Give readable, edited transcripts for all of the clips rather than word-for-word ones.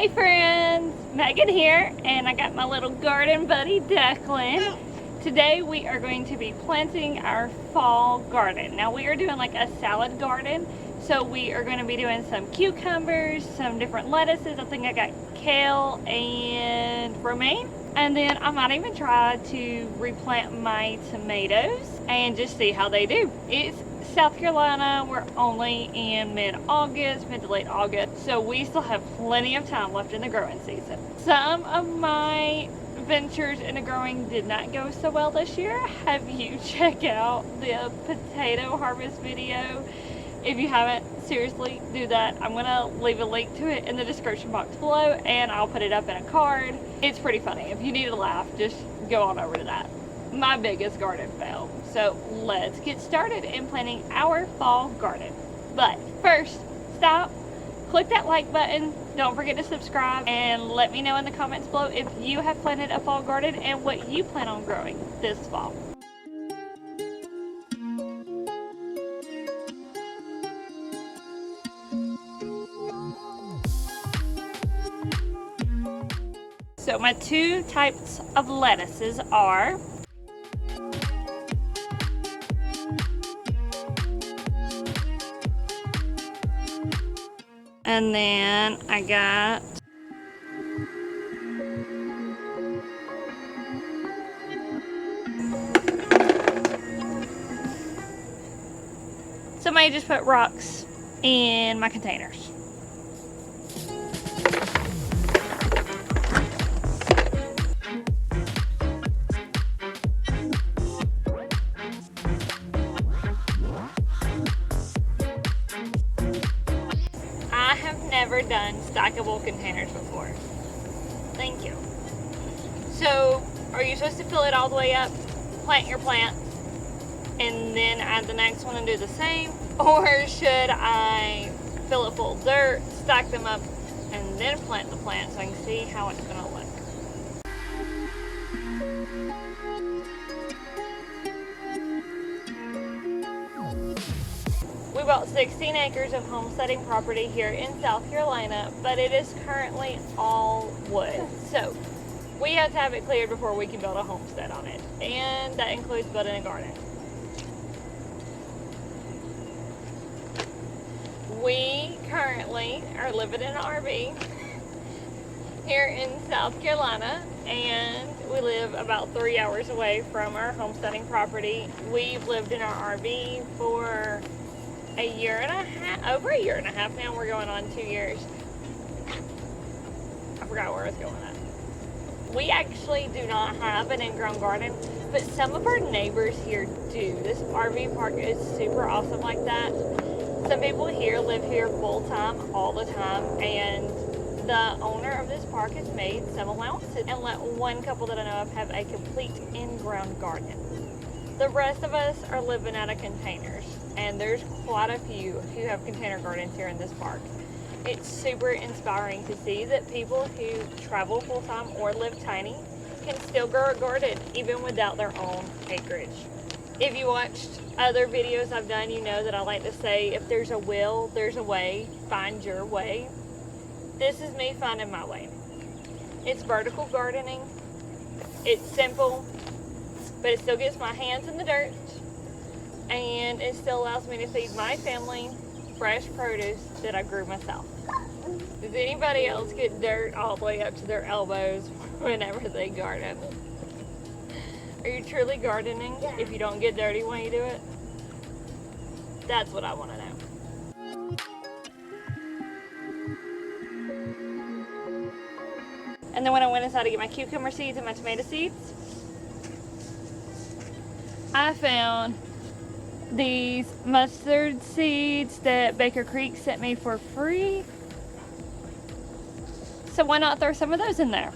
Hey friends, Megan here, and I got my little garden buddy Declan. Today we are going to be planting our fall garden. Now we are doing like a salad garden, so we are going to be doing some cucumbers, some different lettuces. I think I got kale and romaine. And then I might even try to replant my tomatoes and just see how they do. It's South Carolina. We're only in mid-August, mid to late August, so we still have plenty of time left in the growing season. Some of my ventures in the growing did not go so well this year. Have you checked out the potato harvest video? If you haven't, seriously do that. I'm gonna leave a link to it in the description box below, and I'll put it up in a card. It's pretty funny. If you need a laugh, just go on over to that. My biggest garden fail. So let's get started in planting our fall garden. But first, stop, click that like button, don't forget to subscribe, and let me know in the comments below if you have planted a fall garden and what you plan on growing this fall. So my two types of lettuces are and then I got somebody just put rocks in my containers. Never done stackable containers before. Thank you. So, are you supposed to fill it all the way up, plant your plants, and then add the next one and do the same? Or should I fill it full of dirt, stack them up, and then plant the plants so I can see how it's going to look? We bought 16 acres of homesteading property here in South Carolina, but it is currently all wood. So we have to have it cleared before we can build a homestead on it. And that includes building a garden. We currently are living in an RV here in South Carolina, and we live about 3 hours away from our homesteading property. We've lived in our RV for a year and a half, over a year and a half now. We're going on 2 years. I forgot where I was going at. We actually do not have an in-ground garden, but some of our neighbors here do. This RV park is super awesome like that. Some people here live here full-time all the time, and the owner of this park has made some allowances and let one couple that I know of have a complete in-ground garden. The rest of us are living out of containers, and there's quite a few who have container gardens here in this park. It's super inspiring to see that people who travel full-time or live tiny can still grow a garden even without their own acreage. If you watched other videos I've done, you know that I like to say, if there's a will, there's a way. Find your way. This is me finding my way. It's vertical gardening. It's simple, but it still gets my hands in the dirt, and it still allows me to feed my family fresh produce that I grew myself. Does anybody else get dirt all the way up to their elbows whenever they garden? Are you truly gardening if you don't get dirty when you do it? That's what I want to know. And then when I went inside to get my cucumber seeds and my tomato seeds, I found these mustard seeds that Baker Creek sent me for free. So why not throw some of those in there?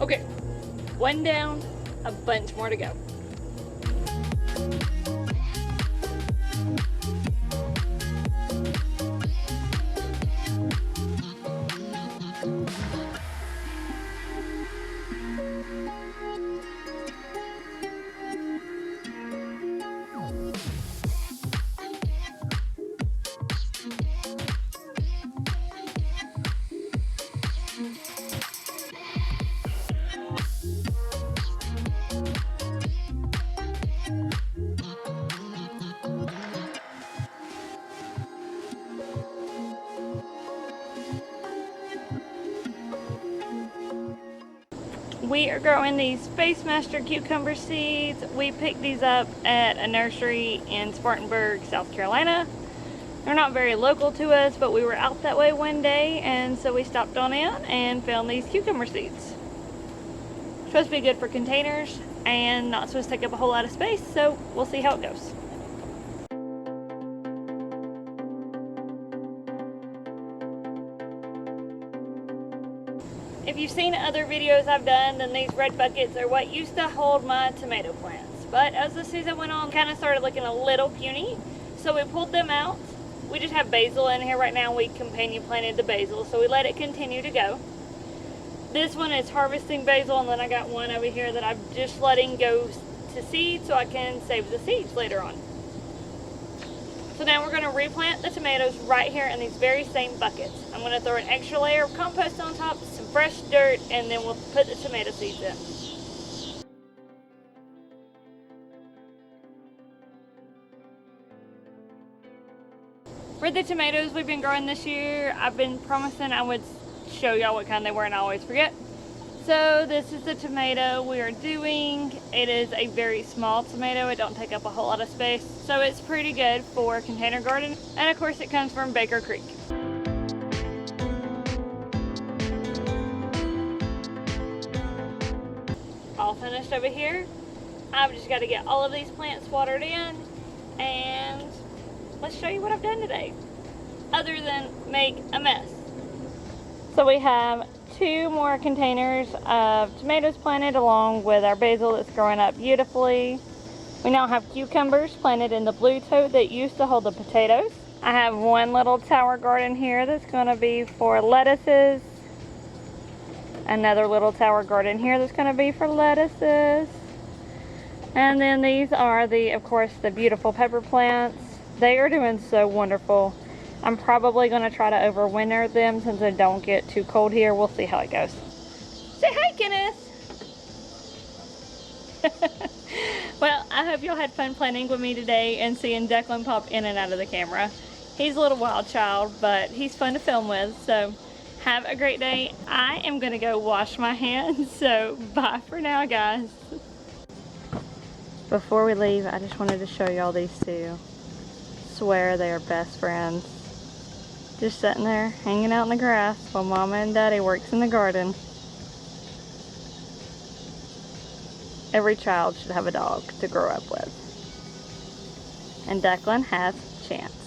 Okay, one down, a bunch more to go. We are growing these Space Master cucumber seeds. We picked these up at a nursery in Spartanburg, South Carolina. They're not very local to us, but we were out that way one day, and so we stopped on in and found these cucumber seeds. Supposed to be good for containers and not supposed to take up a whole lot of space, so we'll see how it goes. If you've seen other videos I've done, then these red buckets are what used to hold my tomato plants. But as the season went on, kind of started looking a little puny, so we pulled them out. We just have basil in here right now. We companion planted the basil, so we let it continue to go. This one is harvesting basil, and then I got one over here that I'm just letting go to seed so I can save the seeds later on. So now we're going to replant the tomatoes right here in these very same buckets. I'm going to throw an extra layer of compost on top, some fresh dirt, and then we'll put the tomato seeds in. For the tomatoes we've been growing this year, I've been promising I would show y'all what kind they were, and I always forget. So this is the tomato we are doing. It is a very small tomato. It don't take up a whole lot of space, so it's pretty good for a container garden. And of course it comes from Baker Creek. All finished over here. I've just got to get all of these plants watered in, and let's show you what I've done today, other than make a mess. So we have 2 more containers of tomatoes planted along with our basil that's growing up beautifully. We now have cucumbers planted in the blue tote that used to hold the potatoes. I have one little tower garden here that's going to be for lettuces. Another little tower garden here that's going to be for lettuces. And then these are of course, the beautiful pepper plants. They are doing so wonderful. I'm probably going to try to overwinter them since they don't get too cold here. We'll see how it goes. Say hi, Kenneth! Well, I hope y'all had fun planning with me today and seeing Declan pop in and out of the camera. He's a little wild child, but he's fun to film with, so have a great day. I am going to go wash my hands, so bye for now, guys. Before we leave, I just wanted to show y'all these 2. Swear they are best friends. Just sitting there, hanging out in the grass while Mama and Daddy works in the garden. Every child should have a dog to grow up with. And Declan has Chance.